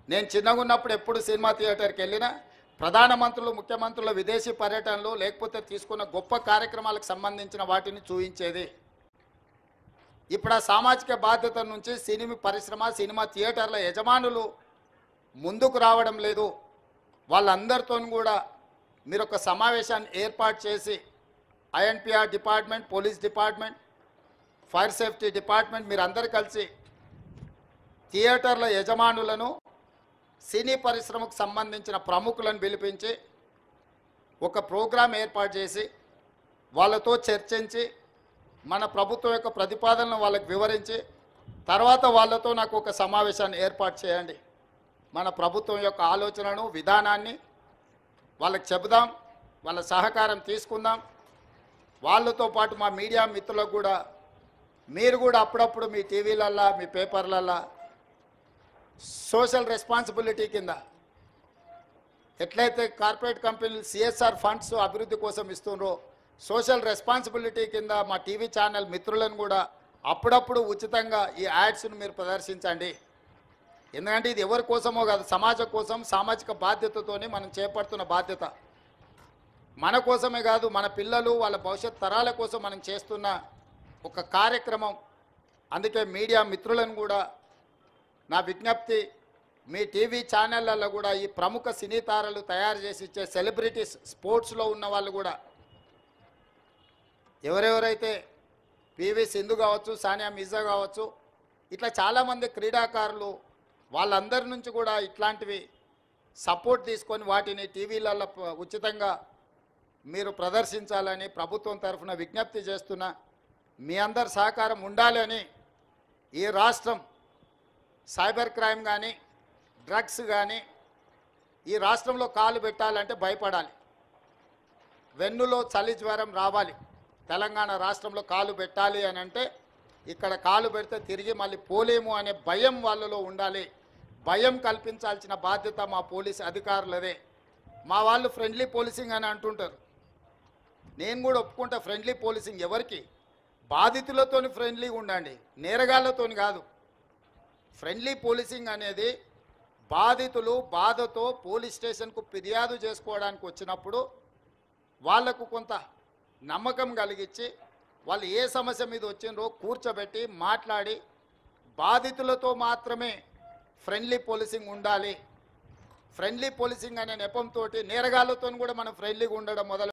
నేను చిన్నగా ఉన్నప్పుడు ఎప్పుడు సినిమా థియేటర్కి వెళ్ళినా ప్రధానమంత్రులు ముఖ్యమంత్రుల విదేశీ పర్యటనలు లేకపోతే తీసుకున్న గొప్ప కార్యక్రమాలకు సంబంధించిన వాటిని చూయించేది. ఇప్పుడు ఆ సామాజిక బాధ్యత నుంచి సినిమా పరిశ్రమ సినిమా థియేటర్ల యజమానులు ముందుకు రావడం లేదు. వాళ్ళందరితో కూడా మీరు ఒక సమావేశాన్ని ఏర్పాటు చేసి INPR department, police department, fire safety department మీరు అందరు కలిసి థియేటర్ల యజమానులను సినీ పరిశ్రమకు సంబంధించిన ప్రముఖులను పిలిపించి ఒక ప్రోగ్రాం ఏర్పాటు చేసి వాళ్ళతో చర్చించి మన ప్రభుత్వం యొక్క ప్రతిపాదనను వాళ్ళకి వివరించి తర్వాత వాళ్ళతో నాకు ఒక సమావేశాన్ని ఏర్పాటు చేయండి. మన ప్రభుత్వం యొక్క ఆలోచనను విధానాన్ని వాళ్ళకి చెబుదాం, వాళ్ళ సహకారం తీసుకుందాం. వాళ్ళతో పాటు మా మీడియా మిత్రులకు కూడా మీరు కూడా అప్పుడప్పుడు మీ టీవీలల్లో మీ పేపర్లల్లో సోషల్ రెస్పాన్సిబిలిటీ కింద ఎట్లయితే కార్పొరేట్ కంపెనీలు సిఎస్ఆర్ ఫండ్స్ అభివృద్ధి కోసం ఇస్తున్నారో సోషల్ రెస్పాన్సిబిలిటీ కింద మా టీవీ ఛానల్ మిత్రులను కూడా అప్పుడప్పుడు ఉచితంగా ఈ యాడ్స్ను మీరు ప్రదర్శించండి. ఎందుకంటే ఇది ఎవరి కోసమో కాదు, సమాజం కోసం సామాజిక బాధ్యతతోనే మనం చేపడుతున్న బాధ్యత. మన కోసమే కాదు, మన పిల్లలు వాళ్ళ భవిష్యత్ తరాల కోసం మనం చేస్తున్న ఒక కార్యక్రమం. అందుకే మీడియా మిత్రులను కూడా నా విజ్ఞప్తి, మీ టీవీ ఛానళ్ళల్లో కూడా ఈ ప్రముఖ సినీ తారలు తయారు చేసి ఇచ్చే సెలబ్రిటీస్, స్పోర్ట్స్లో ఉన్న వాళ్ళు కూడా ఎవరెవరైతే పివి సింధు కావచ్చు, సానియా మిర్జా కావచ్చు, ఇట్లా చాలామంది క్రీడాకారులు వాళ్ళందరి నుంచి కూడా ఇట్లాంటివి సపోర్ట్ తీసుకొని వాటిని టీవీలలో ఉచితంగా మీరు ప్రదర్శించాలని ప్రభుత్వం తరఫున విజ్ఞప్తి చేస్తున్నా. మీ అందరి సహకారం ఉండాలని. ఈ రాష్ట్రం సైబర్ క్రైమ్ కానీ డ్రగ్స్ కానీ ఈ రాష్ట్రంలో కాలు పెట్టాలంటే భయపడాలి. వెన్నులో చలి జ్వరం రావాలి. తెలంగాణ రాష్ట్రంలో కాలు పెట్టాలి అని అంటే ఇక్కడ కాలు పెడితే తిరిగి మళ్ళీ పోలేము అనే భయం వాళ్ళలో ఉండాలి. భయం కల్పించాల్సిన బాధ్యత మా పోలీసు అధికారులదే. మా వాళ్ళు ఫ్రెండ్లీ పోలీసింగ్ అని అంటుంటారు. నేను కూడా ఒప్పుకుంటా, ఫ్రెండ్లీ పోలీసింగ్ ఎవరికి? బాధితులతోని ఫ్రెండ్లీగా ఉండండి, నేరగాళ్లతోని కాదు. ఫ్రెండ్లీ పోలీసింగ్ అనేది బాధితులు బాధతో పోలీస్ స్టేషన్కు ఫిర్యాదు చేసుకోవడానికి వచ్చినప్పుడు వాళ్లకు కొంత నమ్మకం కలిగించి వాళ్ళు ఏ సమస్య మీద వచ్చిందో కూర్చోబెట్టి మాట్లాడి బాధితులతో మాత్రమే ఫ్రెండ్లీ పోలీసింగ్ ఉండాలి. ఫ్రెండ్లీ పోలీసింగ్ అనే నెపంతో నేరగాళ్లతో కూడా మనం ఫ్రెండ్లీగా ఉండడం మొదలు